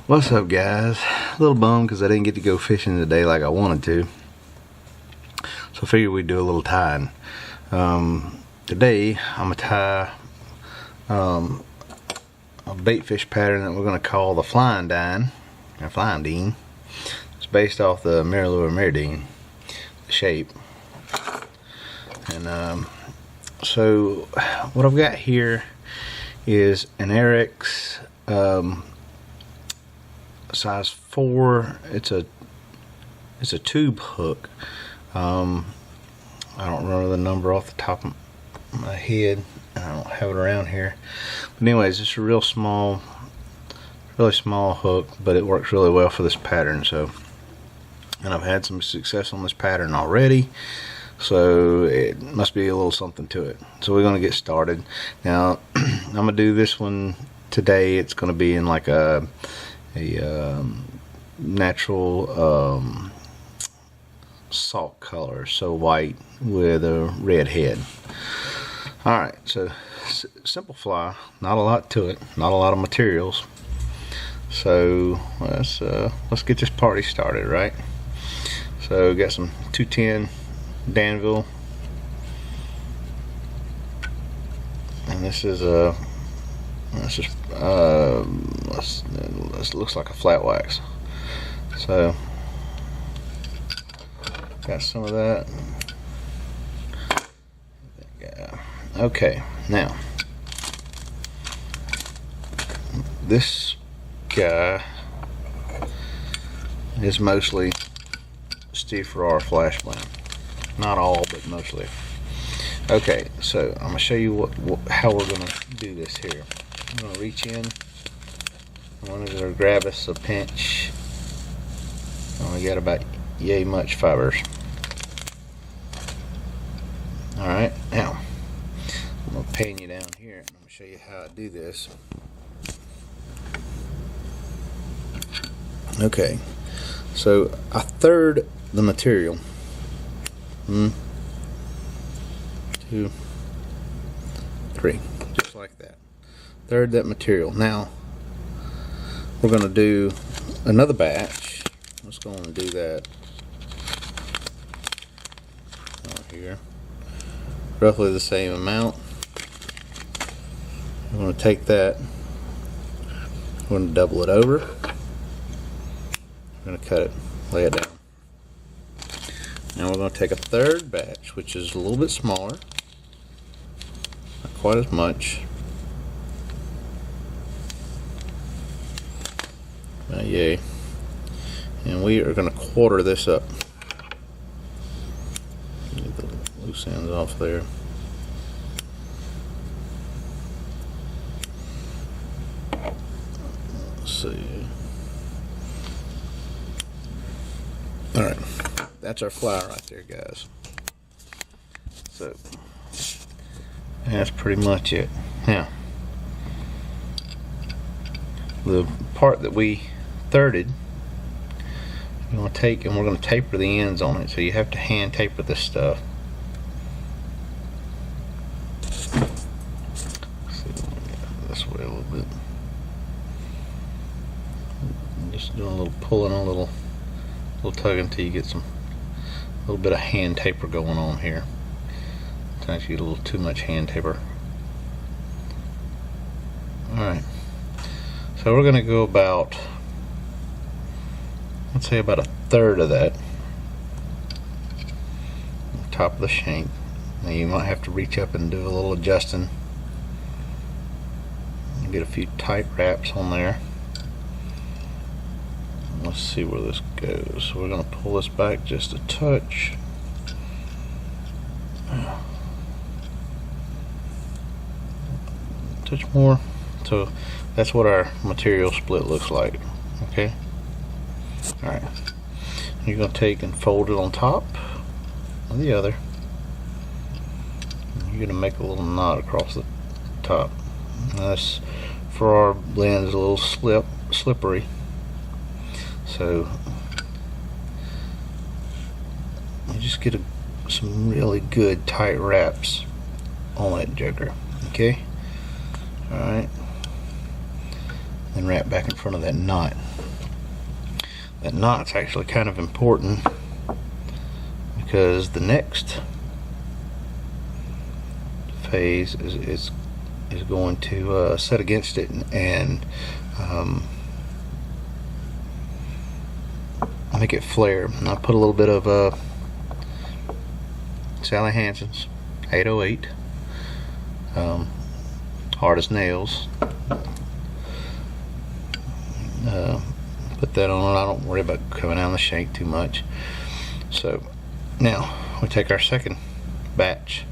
What's up, guys? A little bummed because I didn't get to go fishing today like I wanted to, so I figured we'd do a little tying. Today I'm gonna tie a bait fish pattern that we're gonna call the Fly-N-Dine, or Fly-N-Dine. It's based off the Mirrolure Mirrodine, the shape. And so what I've got here is an Eric's size 4. It's a tube hook. I don't remember the number off the top of my head. I don't have it around here. But anyways, it's a really small hook, but it works really well for this pattern. So, and I've had some success on this pattern already, so it must be a little something to it. So we're going to get started. Now I'm going to do this one today. It's going to be in like a natural salt color, so white with a red head. Alright, so simple fly, not a lot to it, not a lot of materials. So let's get this party started, right? So got some 210 Danville, and this looks like a flat wax. So got some of that. Yeah. Okay, now this guy is mostly Steve Farrar flash blend. Not all, but mostly. Okay, so I'm gonna show you how we're gonna do this here. I'm gonna reach in. I want to grab us a pinch. We got about yay much fibers. Alright, now I'm going to pan you down here and I'm going to show you how I do this. Okay, so I third the material. 1, 2, 3, just like that. Third that material. Now we're going to do another batch. Let's go and do that here. Roughly the same amount. I'm going to take that. I'm going to double it over. I'm going to cut it, lay it down. Now we're going to take a third batch, which is a little bit smaller, not quite as much. Yay. And we are going to quarter this up. Get the loose ends off there. Let's see. Alright, that's our fly right there, guys. So that's pretty much it. Now, the part that we thirded, we're going to take and we're going to taper the ends on it. So you have to hand taper this stuff. Let's see, this way a little bit. Just doing a little pulling, a little tug until you get a little bit of hand taper going on here. Sometimes you get a little too much hand taper. Alright, so we're going to go about, let's say about a third of that on top of the shank. Now you might have to reach up and do a little adjusting. Get a few tight wraps on there. Let's see where this goes. So we're going to pull this back just a touch. Touch more. So that's what our material split looks like. Okay. Alright. You're going to take and fold it on top of the other. You're going to make a little knot across the top. Now this for our blend is a little slippery. So you just get some really good tight wraps on that joker. Okay. Alright. then wrap back in front of that knot. That knot's actually kind of important because the next phase is going to set against it and make it flare. And I put a little bit of Sally Hansen's 808, hard as nails. Put that on. I don't worry about coming down the shank too much. So now we take our second batch.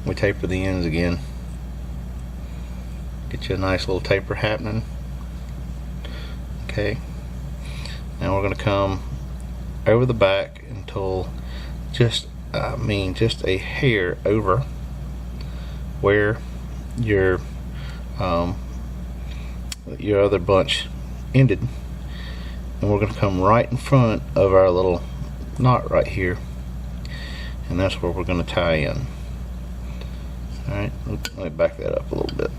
We taper the ends again. Get you a nice little taper happening. Okay. Now we're going to come over the back until just a hair over where your other bunch ended, and we're going to come right in front of our little knot right here, and that's where we're going to tie in. Alright, let me back that up a little bit.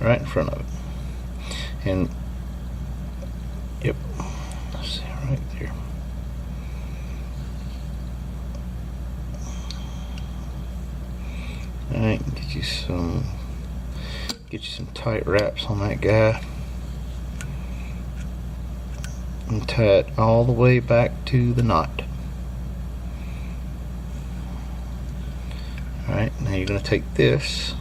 Right in front of it. And yep, let's see, right there. Alright, get you some tight wraps on that guy. And tie it all the way back to the knot. Alright, now you're going to take this,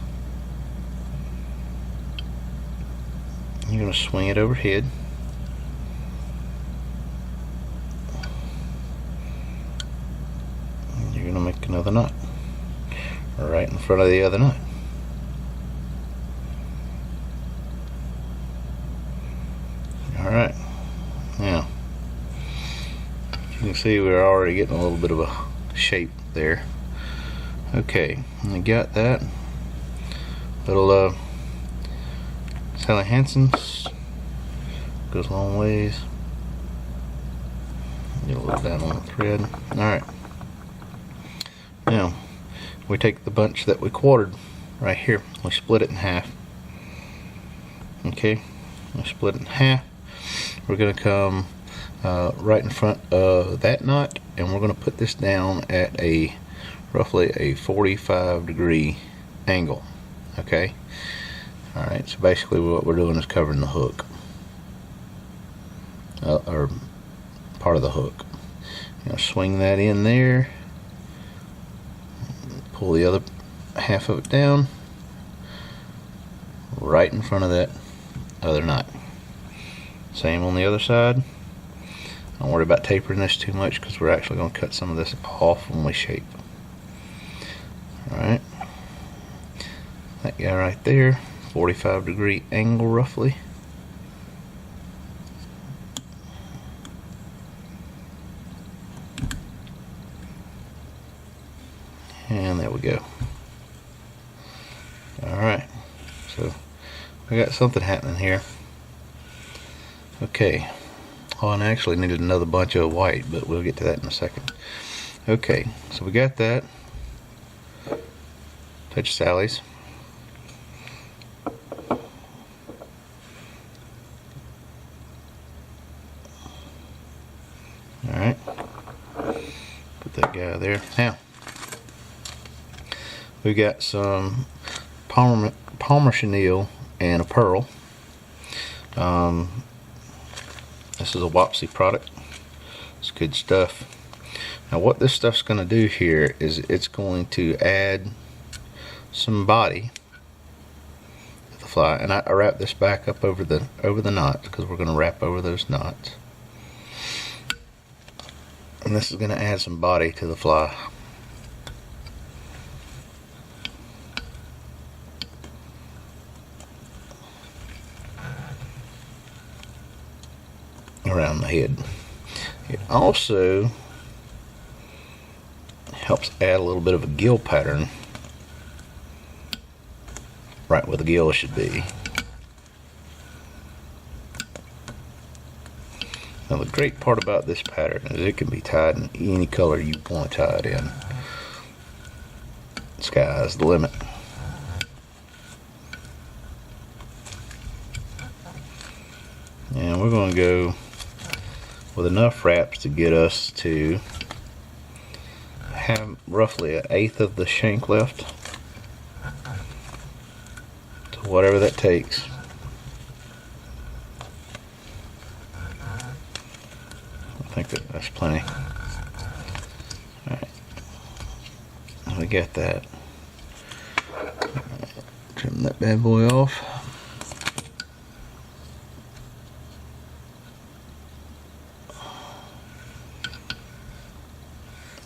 you're going to swing it overhead, and you're going to make another knot right in front of the other knot. Alright, now you can see we're already getting a little bit of a shape there. Okay, I got that little Sally Hansen's, goes a long ways. Get a little down on the thread. Alright, now we take the bunch that we quartered right here, we split it in half. Okay, we split it in half. We're going to come right in front of that knot, and we're going to put this down at roughly a 45-degree angle. Okay, alright, so basically what we're doing is covering the hook, or part of the hook. You know, swing that in there, pull the other half of it down right in front of that other knot. Same on the other side. Don't worry about tapering this too much because we're actually going to cut some of this off when we shape. Alright, that guy right there, 45-degree angle roughly. And there we go. Alright, so we got something happening here. Okay, oh, and I actually needed another bunch of white, but we'll get to that in a second. Okay, so we got that. Touch Sally's. Alright, put that guy there. Now, we got some Palmer chenille and a pearl. This is a Wapsi product. It's good stuff. Now what this stuff's going to do here is it's going to add some body to the fly, and I wrap this back up over the knot because we're going to wrap over those knots, and this is going to add some body to the fly. Around the head. It also helps add a little bit of a gill pattern right where the gill should be. Now the great part about this pattern is it can be tied in any color you want to tie it in. Sky's the limit. And we're going to go with enough wraps to get us to have roughly 1/8 of the shank left, to whatever that takes. I think that's plenty. Alright, we get that. Trim that bad boy off.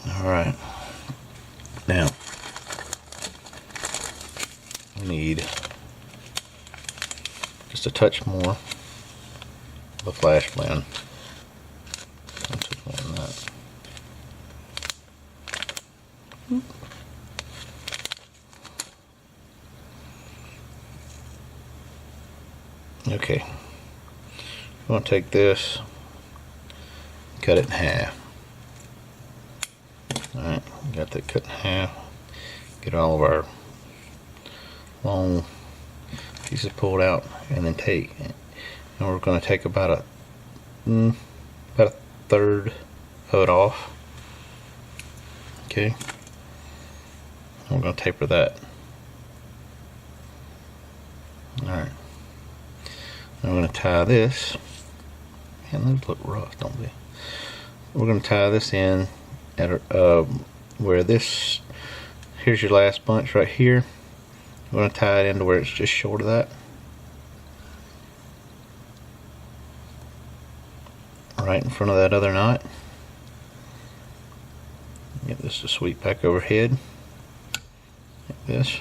Alright, now we need just a touch more of the flash blend. A touch more than that. Okay, I'm going to take this, cut it in half. Alright, got that cut in half. Get all of our long pieces pulled out, and then and we're going to take about a third of it off. Okay, we're going to taper that. Alright, now we're going to tie this. Man, those look rough, don't they? We're going to tie this in at where this, here's your last bunch right here. We're going to tie it into where it's just short of that, right in front of that other knot. Get this to sweep back overhead like this.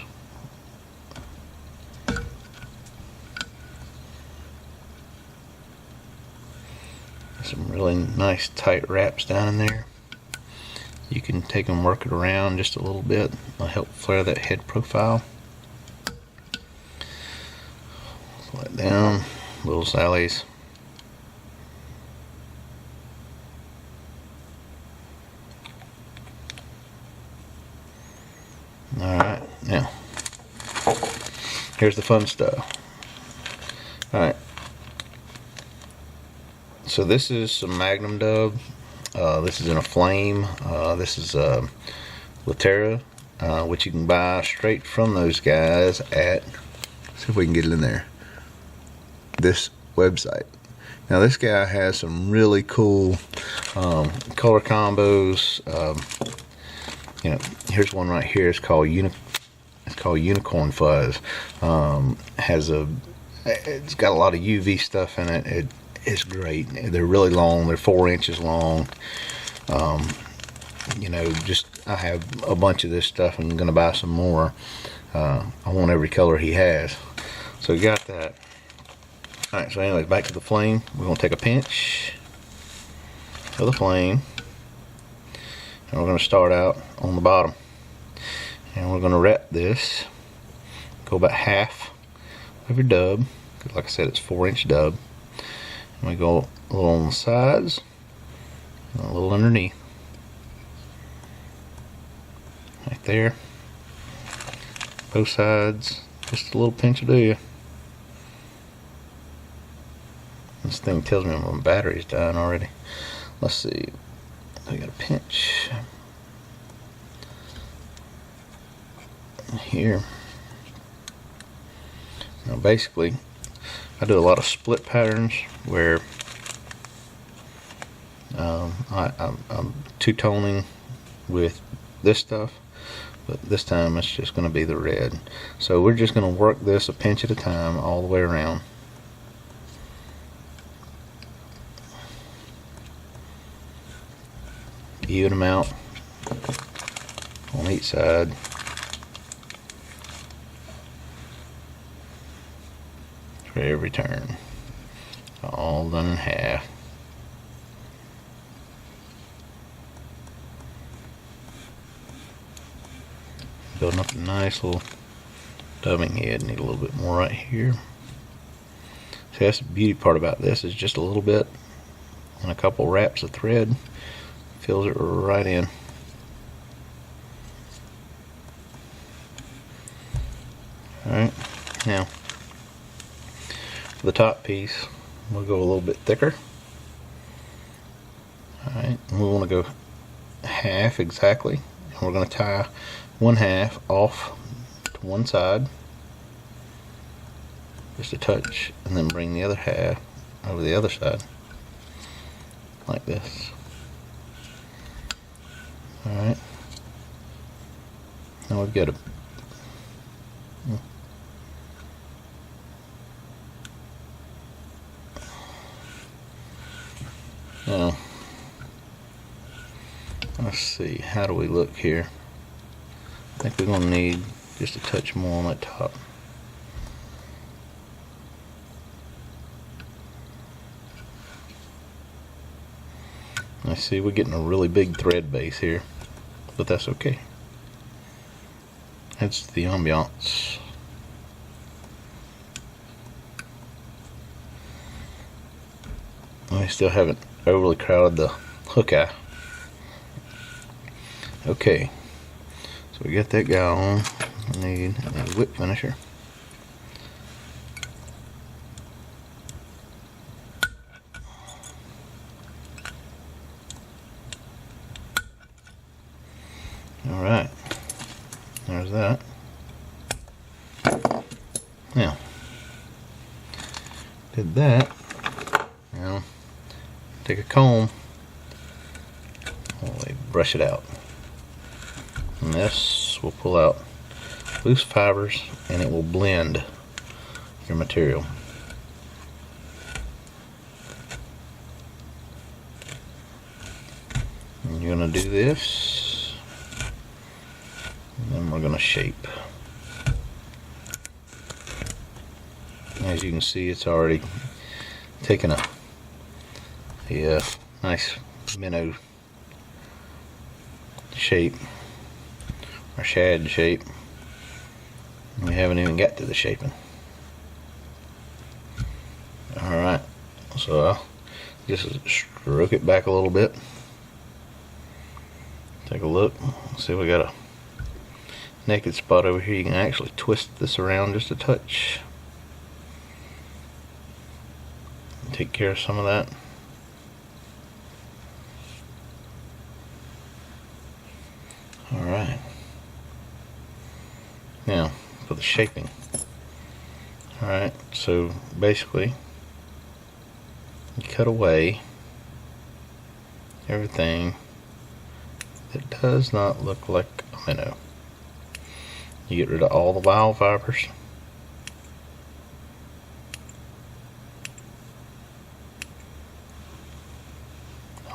Some really nice tight wraps down in there. You can take and work it around just a little bit. It'll help flare that head profile. Let down, little sallies. Alright, now, here's the fun stuff. Alright, so this is some Magnum Dub. This is in a flame. This is Latera, which you can buy straight from those guys at, see if we can get it in there, this website. Now this guy has some really cool color combos. You know, here's one right here. It's called Unicorn Fuzz. It's got a lot of UV stuff in it. It's great. They're really long. They're 4 inches long. You know, I have a bunch of this stuff. I'm gonna buy some more. I want every color he has. So we got that. All right. So anyways, back to the flame. We're gonna take a pinch of the flame, and we're gonna start out on the bottom, and we're gonna wrap this. Go about half of your dub. Like I said, it's 4-inch dub. We go a little on the sides and a little underneath, right there, both sides, just a little pinch will do you. This thing tells me my battery's dying already. Let's see, I got a pinch here. Now basically I do a lot of split patterns where I'm two-toning with this stuff, but this time it's just going to be the red. So we're just going to work this a pinch at a time all the way around. Even them out on each side. For every turn, all done in half. Building up a nice little dubbing head. Need a little bit more right here. See, that's the beauty part about this, is just a little bit and a couple wraps of thread fills it right in. Alright, now the top piece, We'll go a little bit thicker. Alright, and we want to go half exactly. And we're going to tie one half off to one side, just a touch, and then bring the other half over the other side, like this. Alright, now we've got a now, let's see, how do we look here? I think we're going to need just a touch more on that top. I see we're getting a really big thread base here, but that's okay. That's the ambiance. I still haven't overly crowded the hook eye. Okay, so we got that guy on. I need a whip finisher. Alright, there's that. Now, did that. Now, take a comb, brush it out. And this will pull out loose fibers and it will blend your material. And you're going to do this, and then we're going to shape. As you can see, it's already taken a nice minnow shape, or shad shape. We haven't even got to the shaping. Alright, so I'll just stroke it back a little bit. Take a look. See, we got a naked spot over here. You can actually twist this around just a touch. Take care of some of that. Alright. Now, for the shaping. Alright, so basically, you cut away everything that does not look like a minnow. You get rid of all the wild fibers.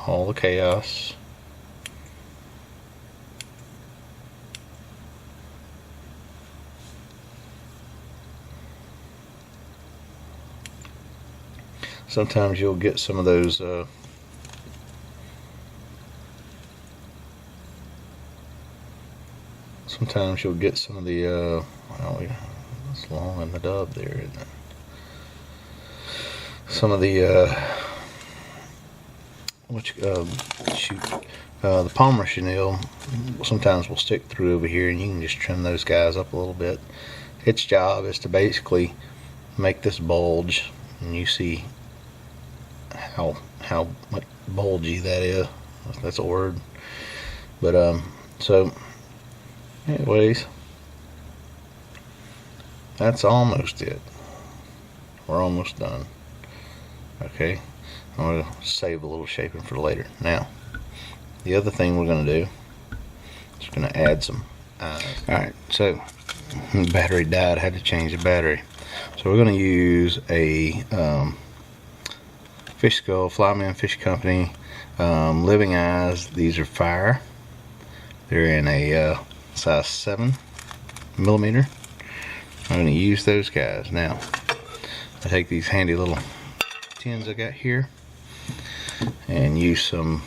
All the chaos. Sometimes you'll get some of those sometimes you'll get some of the well, it's long in the dub there, isn't it? Some of the the Palmer chenille sometimes will stick through over here, and you can just trim those guys up a little bit. Its job is to basically make this bulge, and you see how much bulgy that is, if that's a word. But so anyways, that's almost it. We're almost done. Okay, I'm going to save a little shaping for later. Now, the other thing we're going to do is going to add some alright, so the battery died. I had to change the battery. So we're going to use a fish skull, Fly-Man Fish Company, Living Eyes. These are fire. They're in a size 7mm. I'm going to use those guys. Now, I take these handy little tins I got here and use some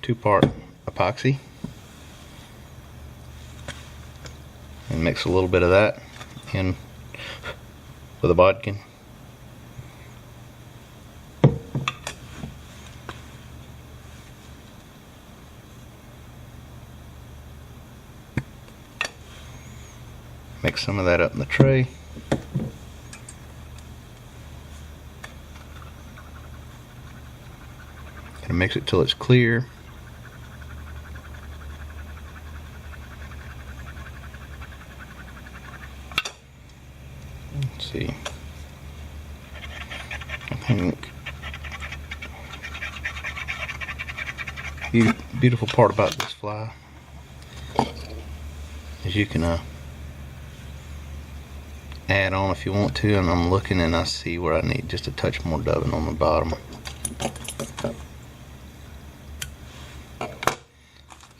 2-part epoxy and mix a little bit of that in with a bodkin. Mix some of that up in the tray. to mix it till it's clear. Let's see. I think the beautiful part about this fly is you can add on if you want to, and I'm looking and I see where I need just a touch more dubbing on the bottom.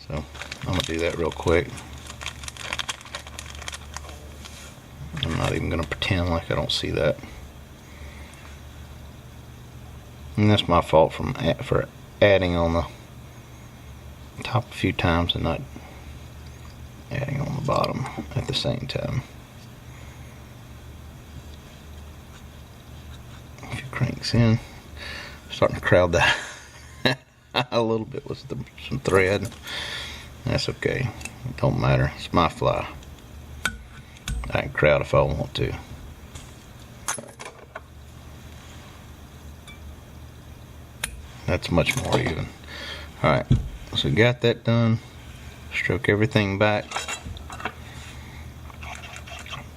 So I'm gonna do that real quick. I'm not even gonna pretend like I don't see that. And that's my fault for adding on the top a few times and not adding on the bottom at the same time. A few cranks in, starting to crowd that a little bit with some thread. That's okay, it don't matter, it's my fly. I can crowd if I want to. That's much more even. Alright, so got that done. Stroke everything back.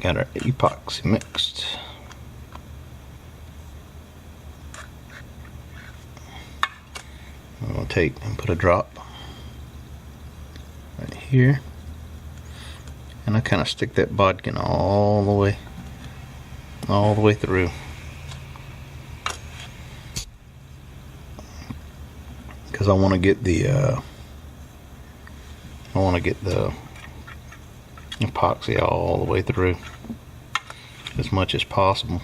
Got our epoxy mixed. I'm going to take and put a drop right here. And I kind of stick that bodkin all the way through. Because I want to get the epoxy all the way through as much as possible.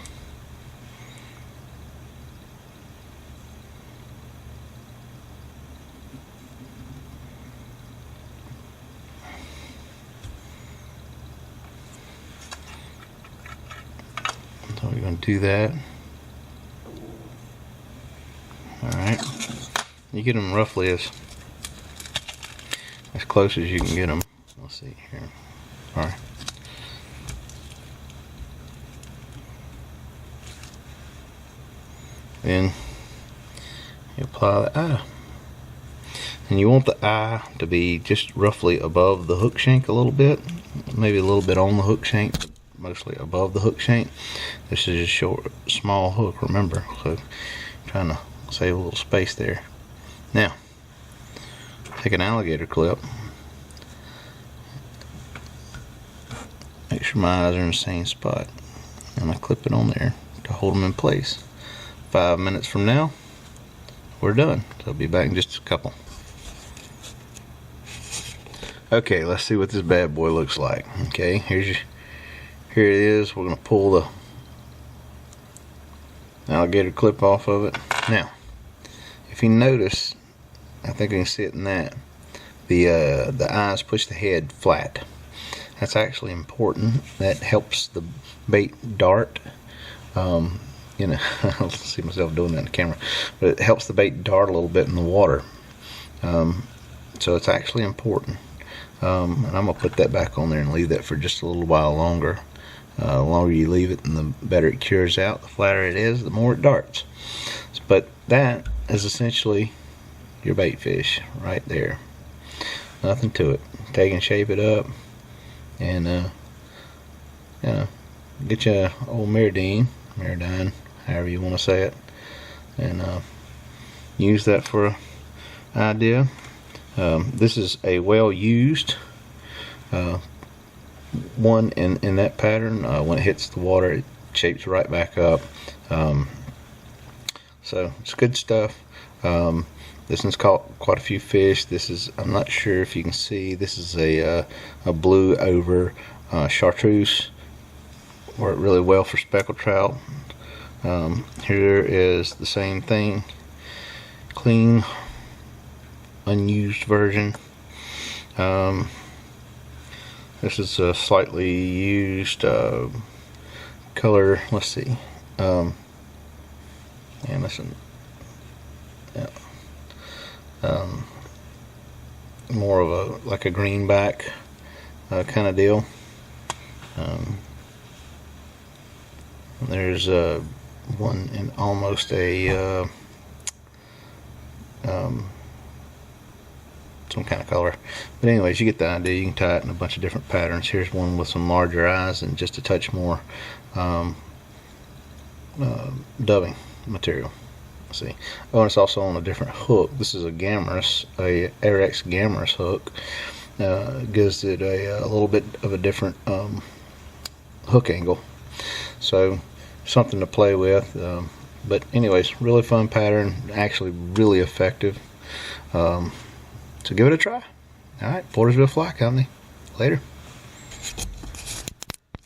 So we're going to do that. Alright. You get them roughly as close as you can get them. Let's see here. Alright. Then you apply the eye. And you want the eye to be just roughly above the hook shank a little bit. Maybe a little bit on the hook shank, but mostly above the hook shank. This is a short, small hook, remember. So trying to save a little space there. Now, take an alligator clip. Make sure my eyes are in the same spot. And I clip it on there to hold them in place. 5 minutes from now, we're done. So I'll be back in just a couple. Okay, let's see what this bad boy looks like. Okay, here it is. We're gonna pull the alligator clip off of it. Now, if you notice, I think you can see it in that the eyes push the head flat. That's actually important. That helps the bait dart. You know, I see myself doing that on the camera, but it helps the bait dart a little bit in the water. So it's actually important. And I'm gonna put that back on there and leave that for just a little while longer. The longer you leave it, and the better it cures out. The flatter it is, the more it darts. But that is essentially your bait fish right there. Nothing to it. Take and shape it up, and you know, get you an old Mirrodine, however you want to say it, and use that for an idea. This is a well used one in that pattern. When it hits the water, it shapes right back up. So it's good stuff. This one's caught quite a few fish. This is, I'm not sure if you can see, this is a blue over chartreuse. Worked really well for speckled trout. Here is the same thing, clean, unused version. This is a slightly used color. Let's see. And listen, yeah. More of a like a greenback kind of deal. There's one in almost a some kind of color. But anyways, you get the idea. You can tie it in a bunch of different patterns. Here's one with some larger eyes and just a touch more dubbing material. Let's see. Oh, and it's also on a different hook. This is a Gammarus, a Arex Gammarus hook. Gives it a little bit of a different hook angle. So something to play with. But anyways, really fun pattern. Actually really effective. So give it a try. Alright, Portersville Fly Company. Later.